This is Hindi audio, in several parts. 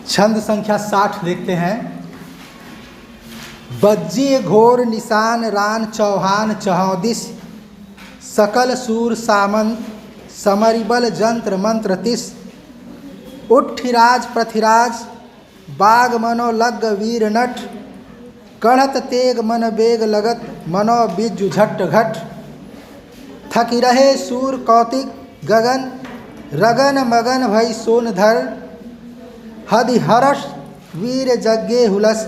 छंद संख्या 60 देखते हैं। बज्जी घोर निशान रान चौहान चौदिस, सकल सूर सामंत समरिबल जंत्र मंत्र तिस, उठिराज पृथ्वीराज बाग मनो लग वीर नट, कढ़त तेग मन बेग लगत मनो बिज्जु झट घट, थकी रहे सूर कौतिक गगन रगन मगन भई सोनधर, हदि हरष वीर जग्गे हुलस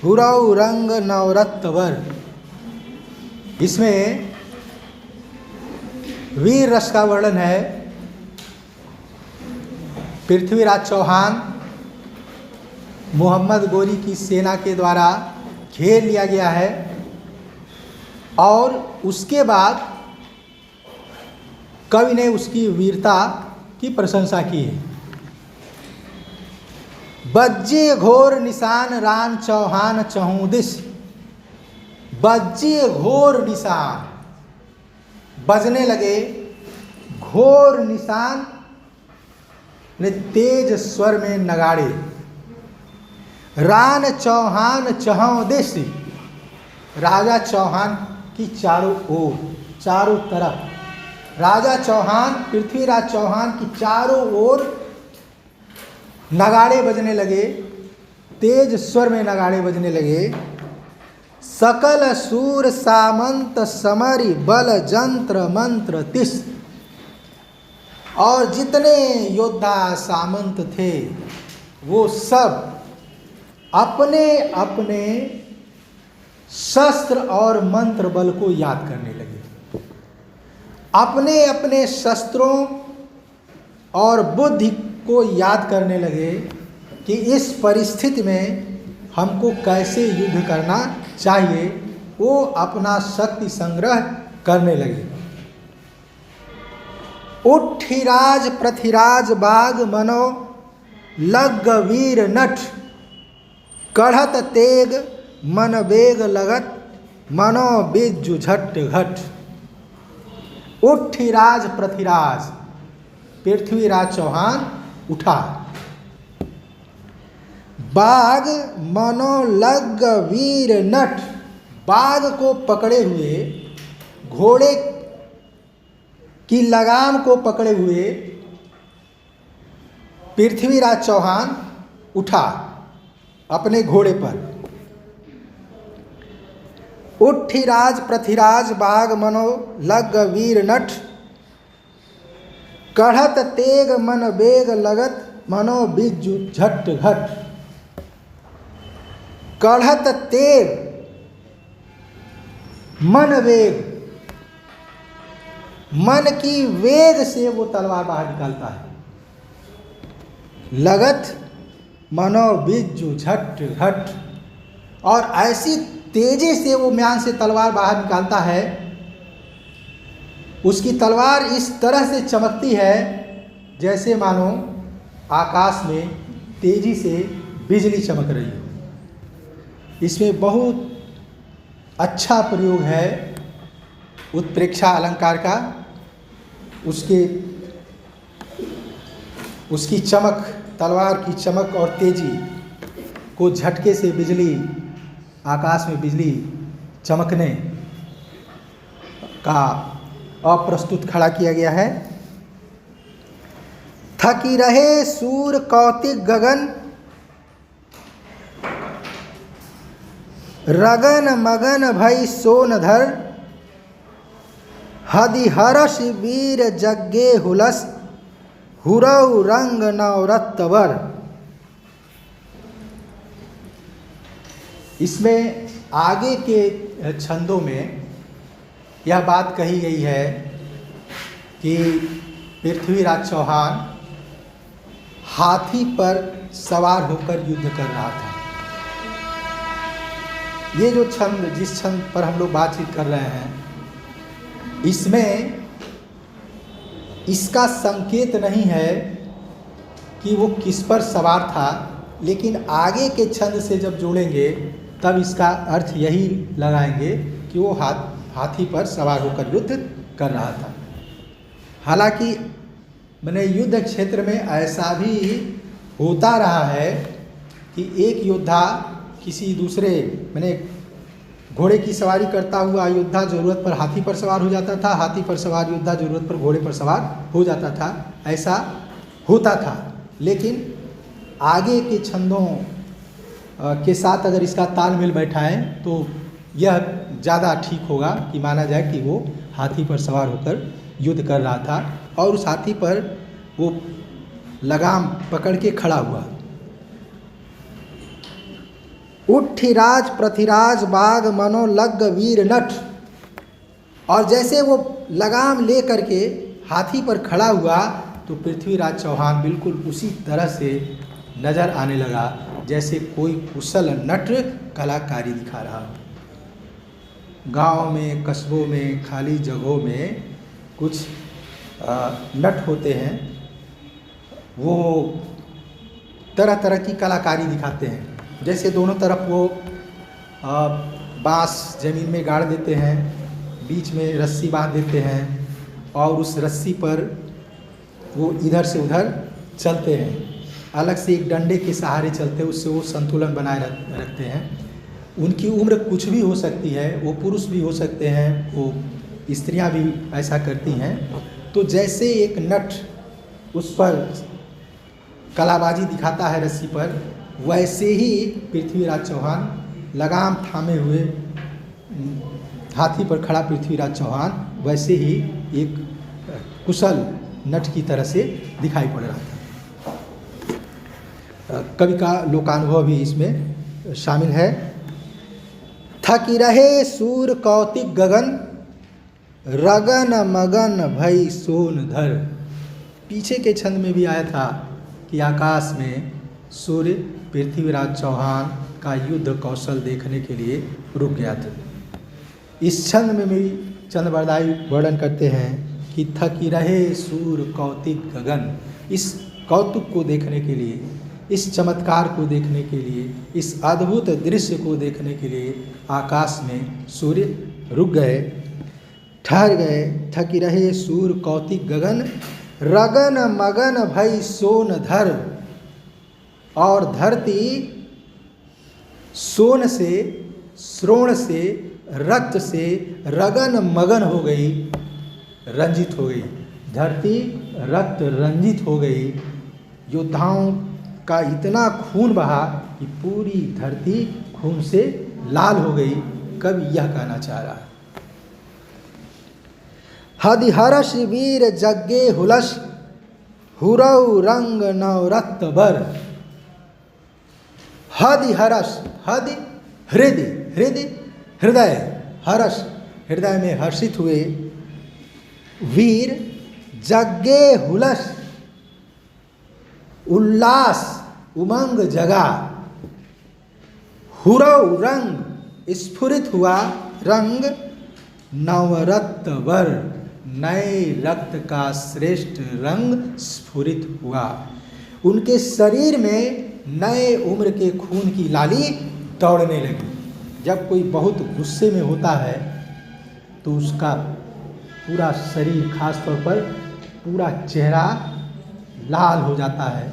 हुरौ रंग नवरत्वर। इसमें वीर रस का वर्णन है। पृथ्वीराज चौहान मोहम्मद गोरी की सेना के द्वारा घेर लिया गया है और उसके बाद कवि ने उसकी वीरता की प्रशंसा की है। बज्जे घोर निशान रान चौहान चौदिस, बज्जे घोर निशान बजने लगे, घोर निशान ने तेज स्वर में नगाड़े, रान चौहान चौदिस राजा चौहान की चारों ओर चारों तरफ राजा चौहान पृथ्वीराज चौहान की चारों ओर नगाड़े बजने लगे, तेज स्वर में नगाड़े बजने लगे। सकल सूर सामंत समरि बल जंत्र मंत्र तिस, और जितने योद्धा सामंत थे वो सब अपने अपने शस्त्र और मंत्र बल को याद करने लगे, अपने अपने शस्त्रों और बुद्धि को याद करने लगे कि इस परिस्थिति में हमको कैसे युद्ध करना चाहिए। वो अपना शक्ति संग्रह करने लगे। उठिराज पृथ्वीराज बाग मनो लग वीर नट, कढ़त तेग मन बेग लगत मनो बिज्जु झट घट। उठिराज पृथ्वीराज पृथ्वीराज चौहान उठा, बाग मनो लग वीर नट, बाग को पकड़े हुए घोड़े की लगाम को पकड़े हुए पृथ्वीराज चौहान उठा अपने घोड़े पर। उठिराज पृथ्वीराज बाग मनो लग वीर नट, कढ़त तेग मन बेग लगत मनो बिज्जु झट घट। कढ़त तेग मन वेग, मन की वेग से वो तलवार बाहर निकालता है। लगत मनो बिज्जु झट घट, और ऐसी तेजी से वो म्यान से तलवार बाहर निकालता है, उसकी तलवार इस तरह से चमकती है जैसे मानो आकाश में तेजी से बिजली चमक रही हो। इसमें बहुत अच्छा प्रयोग है उत्प्रेक्षा अलंकार का। उसकी चमक, तलवार की चमक और तेजी को झटके से बिजली, आकाश में बिजली चमकने का अप्रस्तुत खड़ा किया गया है। थकी रहे सूर कौतिक गगन रगन मगन भई सोनधर, हदि हरष वीर जग्गे हुलस हुरौ रंग नवरत्वर। इसमें आगे के छंदों में यह बात कही गई है कि पृथ्वीराज चौहान हाथी पर सवार होकर युद्ध कर रहा था। ये जो छंद, जिस छंद पर हम लोग बातचीत कर रहे हैं, इसमें इसका संकेत नहीं है कि वो किस पर सवार था, लेकिन आगे के छंद से जब जोड़ेंगे तब इसका अर्थ यही लगाएंगे कि वो हाथी पर सवार होकर युद्ध कर रहा था। हालांकि मैंने युद्ध क्षेत्र में ऐसा भी होता रहा है कि एक योद्धा किसी दूसरे मैंने घोड़े की सवारी करता हुआ योद्धा ज़रूरत पर हाथी पर सवार हो जाता था, हाथी पर सवार योद्धा ज़रूरत पर घोड़े पर सवार हो जाता था, ऐसा होता था। लेकिन आगे के छंदों के साथ अगर इसका तालमेल बैठाएं तो यह ज़्यादा ठीक होगा कि माना जाए कि वो हाथी पर सवार होकर युद्ध कर रहा था और उस हाथी पर वो लगाम पकड़ के खड़ा हुआ। उठिराज पृथ्वीराज बाग मनोलग वीर नट, और जैसे वो लगाम ले करके हाथी पर खड़ा हुआ तो पृथ्वीराज चौहान बिल्कुल उसी तरह से नज़र आने लगा जैसे कोई कुशल नट कलाकारी दिखा रहा हो। गांव में, कस्बों में, खाली जगहों में कुछ नट होते हैं, वो तरह तरह की कलाकारी दिखाते हैं। जैसे दोनों तरफ वो बांस ज़मीन में गाड़ देते हैं, बीच में रस्सी बांध देते हैं और उस रस्सी पर वो इधर से उधर चलते हैं, अलग से एक डंडे के सहारे चलते हैं, उससे वो संतुलन बनाए रखते हैं। उनकी उम्र कुछ भी हो सकती है, वो पुरुष भी हो सकते हैं, वो स्त्रियां भी ऐसा करती हैं। तो जैसे एक नट उस पर कलाबाजी दिखाता है रस्सी पर, वैसे ही पृथ्वीराज चौहान लगाम थामे हुए हाथी पर खड़ा पृथ्वीराज चौहान वैसे ही एक कुशल नट की तरह से दिखाई पड़ रहा था। कवि का लोकानुभव भी इसमें शामिल है। थकी रहे सूर कौतिक गगन, रगन मगन भई सोन धर। पीछे के छंद में भी आया था कि आकाश में सूर्य पृथ्वीराज चौहान का युद्ध कौशल देखने के लिए रुक गया था। इस छंद में भी चंद बरदाई वर्णन करते हैं कि थकी रहे सूर कौतिक गगन। इस कौतुक को देखने के लिए, इस चमत्कार को देखने के लिए, इस अद्भुत दृश्य को देखने के लिए आकाश में सूर्य रुक गए, ठहर गए। थकी रहे सूर कौतिक गगन, रगन मगन भई सोन धर। और धरती सोन से, श्रोण से, रक्त से रगन मगन हो गई, रंजित हो गई। धरती रक्त रंजित हो गई। योद्धाओं का इतना खून बहा कि पूरी धरती खून से लाल हो गई। कवि यह कहना चाह रहा है। हदिहरष वीर जग्गे हुलस, हुरौ रंग नवरत बर। हदिहरष, हदि हृदय, हृदय हृदय, हर्ष हृदय में हर्षित हुए। वीर जग्गे हुलस, उल्लास उमंग जगा। हुरौ रंग स्फुरित हुआ, रंग नवरत्न वर, नए रक्त का श्रेष्ठ रंग स्फुरित हुआ। उनके शरीर में नए उम्र के खून की लाली दौड़ने लगी। जब कोई बहुत गुस्से में होता है तो उसका पूरा शरीर, खास तौर पर पूरा चेहरा लाल हो जाता है,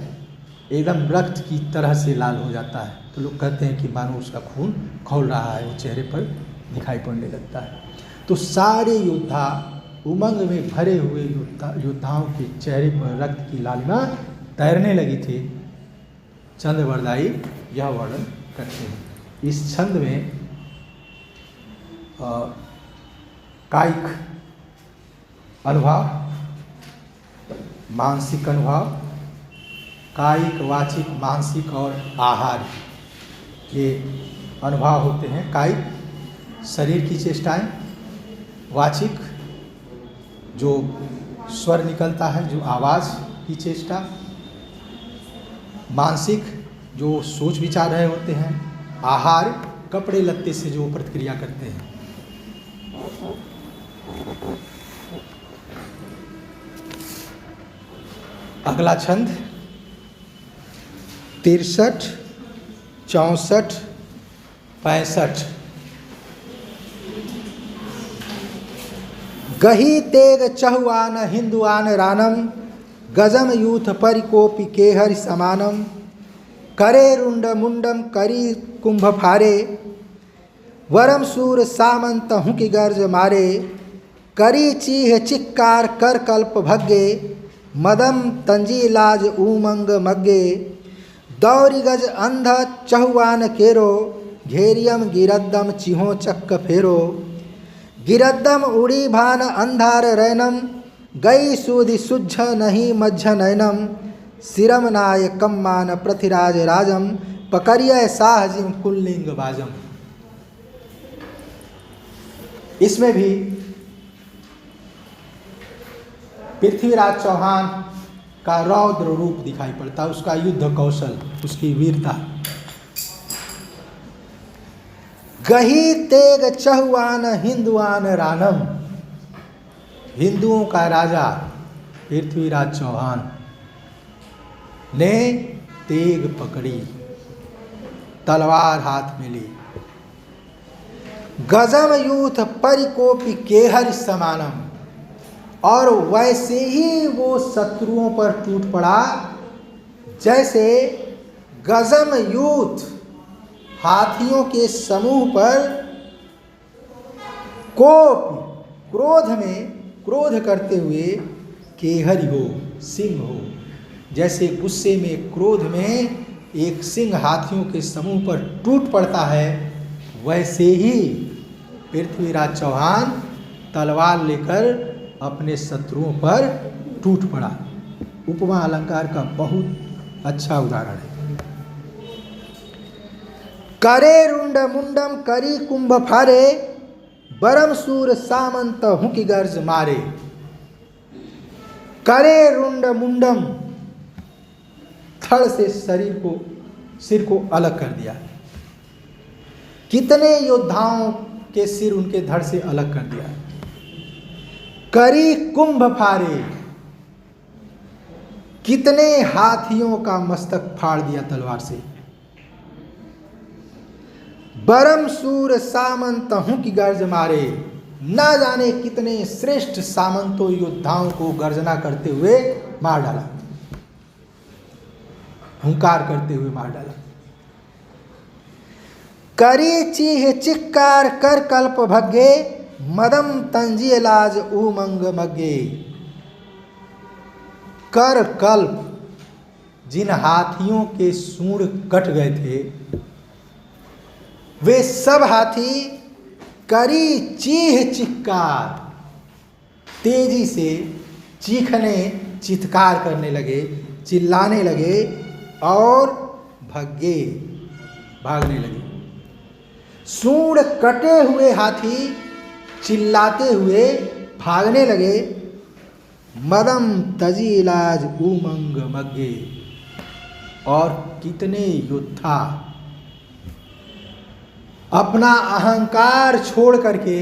एकदम रक्त की तरह से लाल हो जाता है। तो लोग कहते हैं कि मानो उसका खून खौल रहा है, वो चेहरे पर दिखाई पड़ने लगता है। तो सारे योद्धा, उमंग में भरे हुए योद्धाओं के चेहरे पर रक्त की लालिमा तैरने लगी थी। चंद बरदाई यह वर्णन करते हैं। इस छंद में कायिक अनुभव, मानसिक अनुभव, कायिक, वाचिक, मानसिक और आहार के अनुभव होते हैं। कायिक शरीर की चेष्टाएं, वाचिक जो स्वर निकलता है, जो आवाज़ की चेष्टा, मानसिक जो सोच विचार रहे होते हैं, आहार कपड़े लत्ते से जो प्रतिक्रिया करते हैं। अगला छंद 63, 64, 65। गही तेग चहुआन हिंदुआन रानम, गजम यूथ परिकोपि केहरि समानम। करे रुंड मुंडम करी कुंभ फारे, वरम सूर सामंत हुंकी गर्ज मारे, करी चीह चिक्कार कर कल्प भग्गे, मदम तंजी लाज उमंग मग्गे, दौरी गज अंध चहुआन केरो, घेरियम गिरद्दम चिहो चक्क फेरो, गिरद्दम उड़ी भान अंधार रैनम, गई सूधि सुझ नहीं मझ नैनम, सिरम नाय कम्मान पृथ्वीराज राजम, पकड़िय साहजिम कुल्लिंग बाजम। इसमें भी पृथ्वीराज चौहान का रौद्र रूप दिखाई पड़ता, उसका युद्ध कौशल, उसकी वीरता। गही तेग चहुआन हिंदुआन रानम, हिंदुओं का राजा पृथ्वीराज चौहान ने तेग पकड़ी, तलवार हाथ में ली। गजम यूथ परिकोपी केहर समानम, और वैसे ही वो शत्रुओं पर टूट पड़ा जैसे गजम यूथ हाथियों के समूह पर कोप क्रोध करते हुए केहरी हो, सिंह हो। जैसे गुस्से में, क्रोध में एक सिंह हाथियों के समूह पर टूट पड़ता है, वैसे ही पृथ्वीराज चौहान तलवार लेकर अपने शत्रुओं पर टूट पड़ा। उपमा अलंकार का बहुत अच्छा उदाहरण है। करे रुंड मुंडम करी कुंभ फारे, बरम सूर सामंत हुंकी गर्ज मारे। करे रुंड मुंडम, थड़ से सिर को अलग कर दिया। कितने योद्धाओं के सिर उनके धड़ से अलग कर दिया। करी कुंभ फारे, कितने हाथियों का मस्तक फाड़ दिया तलवार से। बरम सूर सामंत हूं की गर्ज मारे, ना जाने कितने श्रेष्ठ सामंतों योद्धाओं को गर्जना करते हुए मार डाला, हुंकार करते हुए मार डाला। करी चीह चिक्कार कर कल्प भग्गे, मदम तंजी लाज उमंग मग्गे। कर कल्प, जिन हाथियों के सूंड कट गए थे, वे सब हाथी करी चीह चिक्कार, तेजी से चीखने, चित्कार करने लगे, चिल्लाने लगे और भागने लगे। सूंड कटे हुए हाथी चिल्लाते हुए भागने लगे। मदम तजी इलाज उमंग मग्गे, और कितने योद्धा अपना अहंकार छोड़ करके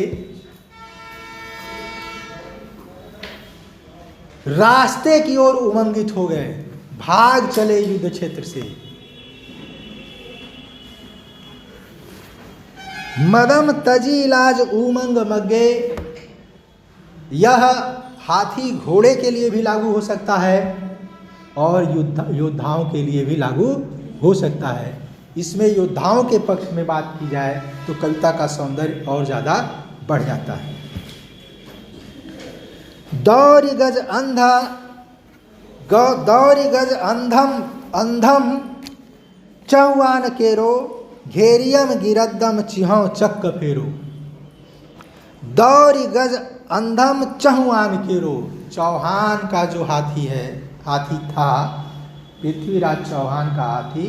रास्ते की ओर उमंगित हो गए, भाग चले युद्ध क्षेत्र से। मदम तजी इलाज उमंग मग्गे, यह हाथी घोड़े के लिए भी लागू हो सकता है और योद्धाओं के लिए भी लागू हो सकता है। इसमें योद्धाओं के पक्ष में बात की जाए तो कविता का सौंदर्य और ज़्यादा बढ़ जाता है। दौरी गज अंधम चौआन केरो, घेरियम गिरद्दम चिहो चक्क फेरो। दौरी गज अंधम चहुआन केरो, चौहान का जो हाथी था, पृथ्वीराज चौहान का हाथी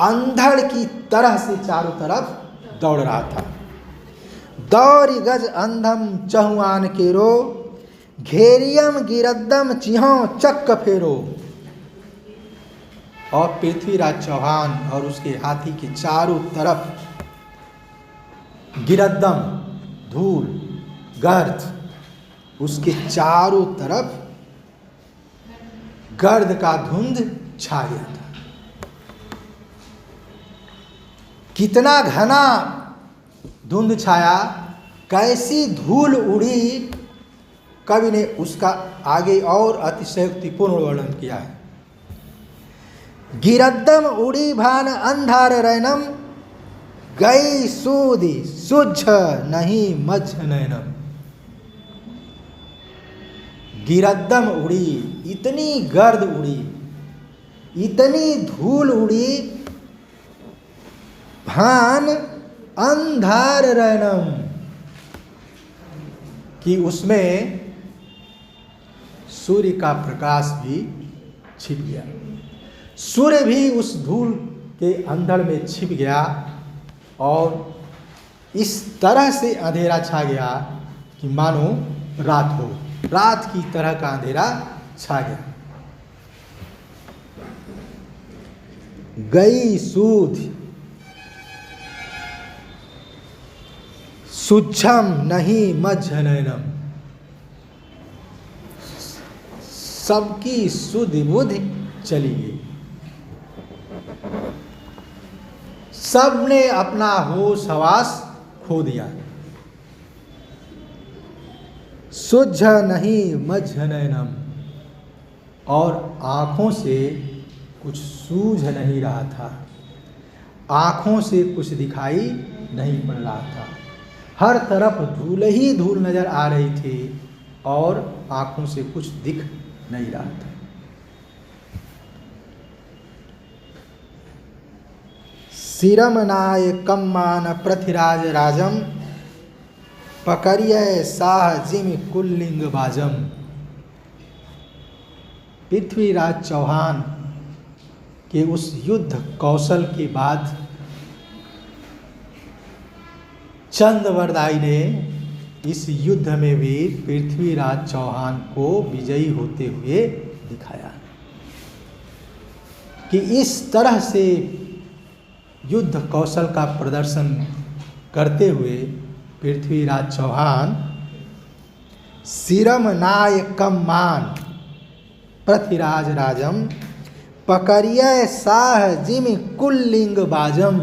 अंधड़ की तरह से चारों तरफ दौड़ रहा था। दौरी गज अंधम चहुआन केरो, घेरियम गिरद्दम चिहो चक्क फेरो। और पृथ्वीराज चौहान और उसके हाथी के चारों तरफ गिरद्दम, धूल, गर्द, उसके चारों तरफ गर्द का धुंध छा गया था। कितना घना धुंध छाया, कैसी धूल उड़ी, कवि ने उसका आगे और अतिशयोक्तिपूर्ण वर्णन किया है। गिरद्दम उड़ी भान अंधार रैनम, गई सूदी सुझ नहीं मझ नैनम। गिरद्दम उड़ी, इतनी गर्द उड़ी, इतनी धूल उड़ी, भान अंधार रैनम, कि उसमें सूर्य का प्रकाश भी छिप गया। सूर्य भी उस धूल के अंधड़ में छिप गया और इस तरह से अंधेरा छा गया कि मानो रात हो, रात की तरह का अंधेरा छा गया। गई सूद सुझम नहीं मझ नैनम, सबकी सुध बुध चली गई। सबने अपना होश हवास खो दिया। सुझ नहीं मझ नैनम, और आँखों से कुछ सूझ नहीं रहा था, आँखों से कुछ दिखाई नहीं पड़ रहा था। हर तरफ धूल ही धूल नजर आ रही थी और आँखों से कुछ दिख नहीं रहा था। सिरमनाय कम्मान पृथ्वीराज राजम, पकड़िय साह जिम कुल्लिंग बाजम। पृथ्वीराज चौहान के उस युद्ध कौशल के बाद चंद्रवरदाई ने इस युद्ध में भी पृथ्वीराज चौहान को विजयी होते हुए दिखाया कि इस तरह से युद्ध कौशल का प्रदर्शन करते हुए पृथ्वीराज चौहान सिरम नाय कम्मान पृथ्वीराज राजम, पकड़िय साह जिम कुल्लिंग बाजम।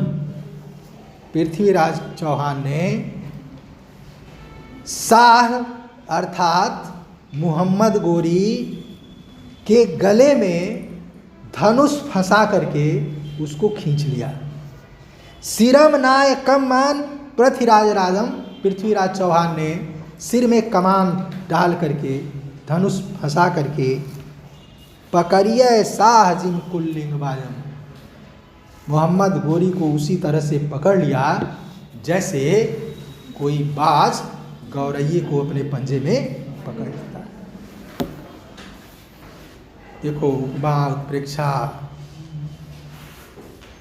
पृथ्वीराज चौहान ने शाह अर्थात मोहम्मद गोरी के गले में धनुष फंसा करके उसको खींच लिया। सिरम नाय कम्मान पृथ्वीराज राजम, पृथ्वीराज चौहान ने सिर में कमान डाल करके धनुष फंसा करके पकड़िय शाह जिम कुल्लिंग बाजम, मोहम्मद गोरी को उसी तरह से पकड़ लिया जैसे कोई बाज गौरैये को अपने पंजे में पकड़ लेता है। देखो, उपमा उत्प्रेक्षा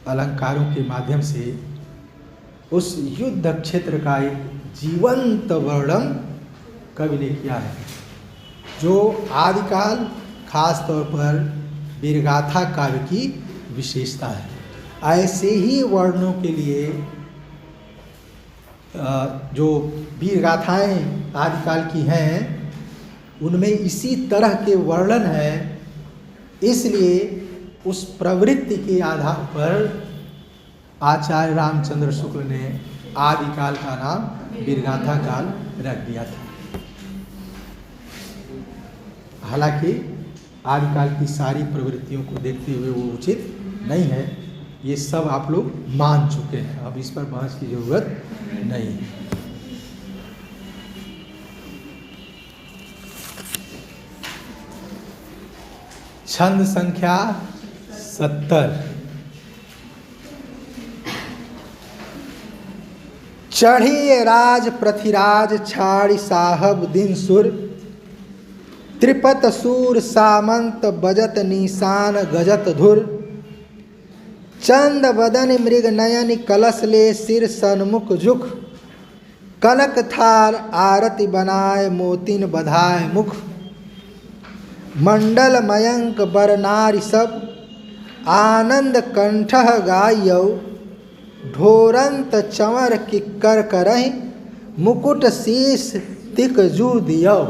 अलंकारों के माध्यम से उस युद्ध क्षेत्र का एक जीवंत वर्णन कवि ने किया है, जो आदिकाल खास तौर पर वीरगाथा काव्य की विशेषता है। ऐसे ही वर्णों के लिए जो वीर गाथाएँ आदिकाल की हैं उनमें इसी तरह के वर्णन है, इसलिए उस प्रवृत्ति के आधार पर आचार्य रामचंद्र शुक्ल ने आदिकाल का नाम वीरगाथा काल रख दिया था। हालांकि आदिकाल की सारी प्रवृत्तियों को देखते हुए वो उचित नहीं है, ये सब आप लोग मान चुके हैं, अब इस पर बहस की जरूरत नहीं है। छंद संख्या 70। चढ़ी राज पृथ्वीराज छाड़ी साहब दिन सुर, त्रिपत सूर सामंत बजत निशान गजत धुर। चंद बदन मृग नयन कलश ले सिर सन्मुख झुक, कनक थार आरती बनाए मोतिन बधाए मुख। मंडल मयंक बर नारी सब आनंद कंठः गायौ, ढोरंत चंवर किक्कर करहि मुकुट शीस तिक जू दियौ।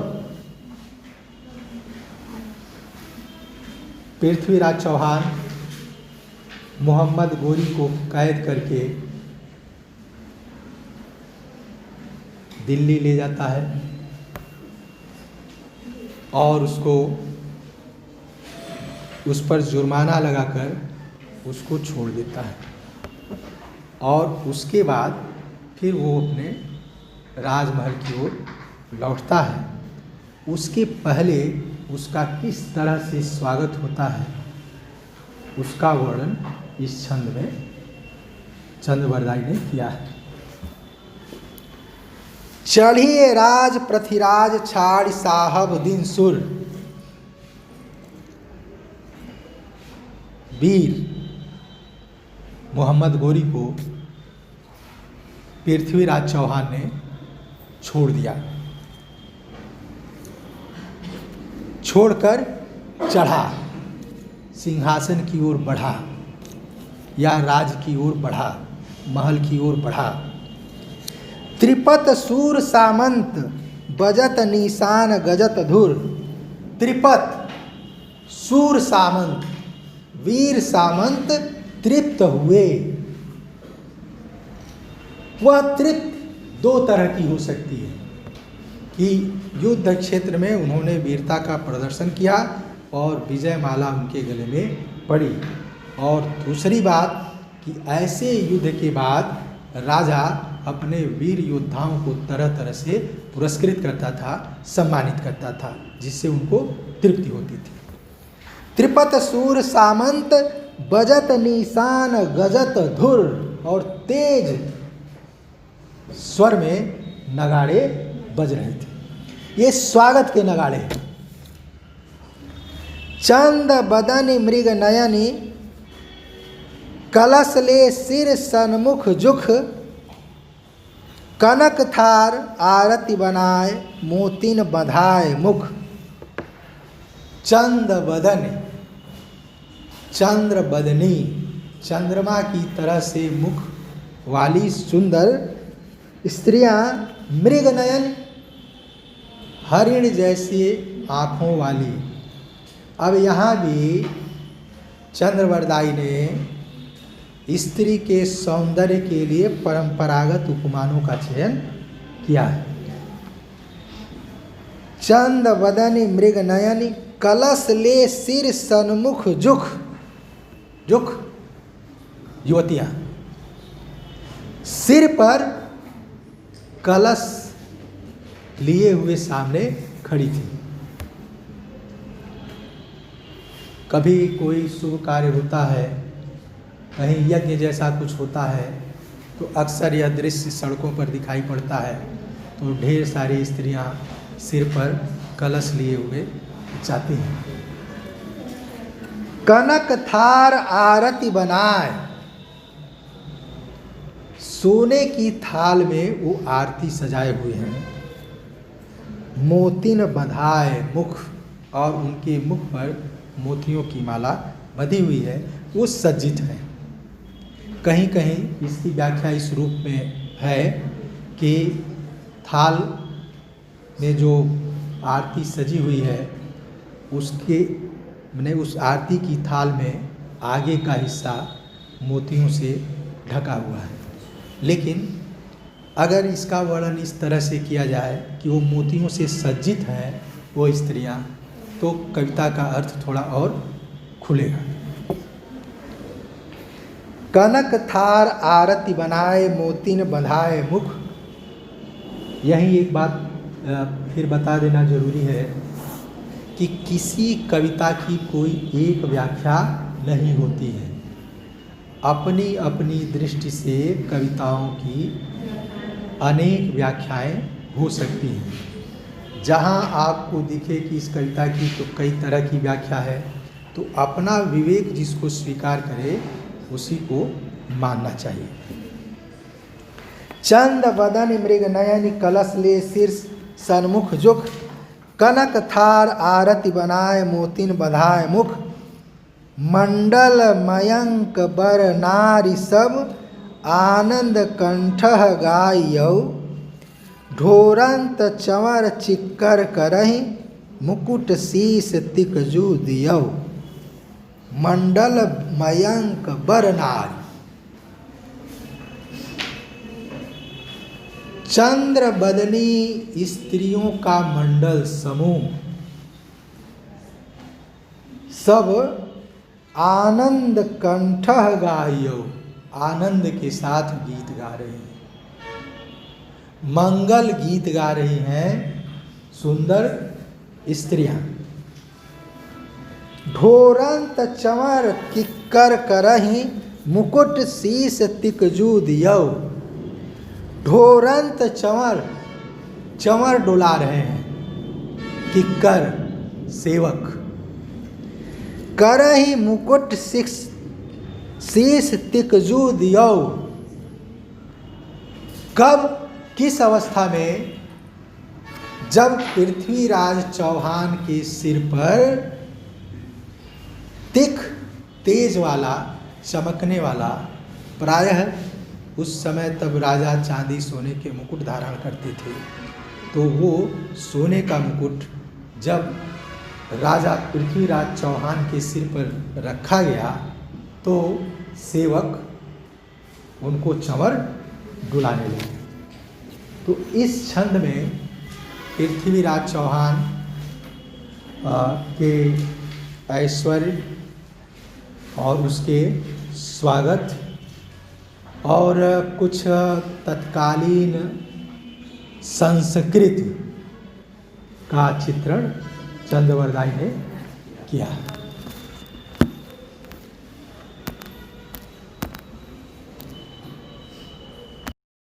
पृथ्वीराज चौहान मोहम्मद गोरी को कैद करके दिल्ली ले जाता है और उसको उस पर जुर्माना लगाकर उसको छोड़ देता है और उसके बाद फिर वो अपने राजमहल की ओर लौटता है। उसके पहले उसका किस तरह से स्वागत होता है उसका वर्णन इस छंद में चंद्रवरदाई ने किया है। चढ़िए राज पृथ्वीराज छाड़ साहब दिन सुर, वीर मोहम्मद गोरी को पृथ्वीराज चौहान ने छोड़ दिया, छोड़कर चढ़ा, सिंहासन की ओर बढ़ा या राज की ओर बढ़ा, महल की ओर बढ़ा। त्रिपत सूर सामंत बजत निशान गजत धुर। त्रिपत सूर सामंत, वीर सामंत तृप्त हुए। वह तृप्त दो तरह की हो सकती है कि युद्ध क्षेत्र में उन्होंने वीरता का प्रदर्शन किया और विजय माला उनके गले में पड़ी, और दूसरी बात कि ऐसे युद्ध के बाद राजा अपने वीर योद्धाओं को तरह तरह से पुरस्कृत करता था, सम्मानित करता था, जिससे उनको तृप्ति होती थी। त्रिपत सूर सामंत बजत निशान गजत धुर, और तेज स्वर में नगाड़े बज रहे थे। ये स्वागत के नगाड़े। चंद बदन मृग नयनी कलश ले सिर सन्मुख जुख। कनक थार आरती बनाए मोतिन बधाए मुख। चंद बदन, चंद्र बदनी, चंद्रमा की तरह से मुख वाली सुंदर स्त्रियां, मृग नयन, हरिण जैसी आँखों वाली। अब यहाँ भी चंद्रवरदाई ने स्त्री के सौंदर्य के लिए परंपरागत उपमानों का चयन किया है। चंद बदनी मृग नयनी कलश ले सिर सन्मुख जुख। जुख युवतियां सिर पर कलश लिए हुए सामने खड़ी थी। कभी कोई शुभ कार्य होता है, कहीं यज्ञ जैसा कुछ होता है, तो अक्सर यह दृश्य सड़कों पर दिखाई पड़ता है। तो ढेर सारी स्त्रियां सिर पर कलश लिए हुए जाती हैं। कनक थार आरती बनाए, सोने की थाल में वो आरती सजाए हुए हैं। मोतिन बंधाए मुख, और उनके मुख पर मोतियों की माला बंधी हुई है, वो सज्जित है। कहीं कहीं इसकी व्याख्या इस रूप में है कि थाल में जो आरती सजी हुई है उसके मैंने उस आरती की थाल में आगे का हिस्सा मोतियों से ढका हुआ है। लेकिन अगर इसका वर्णन इस तरह से किया जाए कि वो मोतियों से सज्जित हैं वो स्त्रियां, तो कविता का अर्थ थोड़ा और खुलेगा। कनक थार आरती बनाए मोतिन बंधाए मुख। यही एक बात फिर बता देना जरूरी है कि किसी कविता की कोई एक व्याख्या नहीं होती है। अपनी अपनी दृष्टि से कविताओं की अनेक व्याख्याएं हो सकती हैं। जहां आपको दिखे कि इस कविता की तो कई तरह की व्याख्या है, तो अपना विवेक जिसको स्वीकार करे उसी को मानना चाहिए। चंद बदन मृग नयन कलश ले सिर सन्मुख जुख। कनक थार आरती बनाए मोतिन बधाए मुख। मंडल मयंक बर नारी सब आनंद कंठह गायौ। ढोरंत चंवर चिक्कर करहि मुकुट शीस तिकजू दियौ। मंडल मयंक बर नारी, चंद्र बदनी स्त्रियों का मंडल समूह सब आनंद कंठः गायो, आनंद के साथ गीत गा रही हैं, मंगल गीत गा रही हैं सुंदर स्त्रियां। ढोरंत चंवर किक्कर करही, मुकुट शीस तिकजू दियो। ढोरंत चंवर, चंवर डुला रहे हैं, किक्कर सेवक, करही मुकुट शीस तिकजू दियो। कब, किस अवस्था में? जब पृथ्वीराज चौहान के सिर पर तिख, तेज वाला, चमकने वाला, प्रायः उस समय तब राजा चांदी सोने के मुकुट धारण करते थे, तो वो सोने का मुकुट जब राजा पृथ्वीराज चौहान के सिर पर रखा गया तो सेवक उनको चंवर डुलाने लगे। तो इस छंद में पृथ्वीराज चौहान के ऐश्वर्य और उसके स्वागत और कुछ तत्कालीन संस्कृति का चित्रण चंद्रवरदाई ने किया।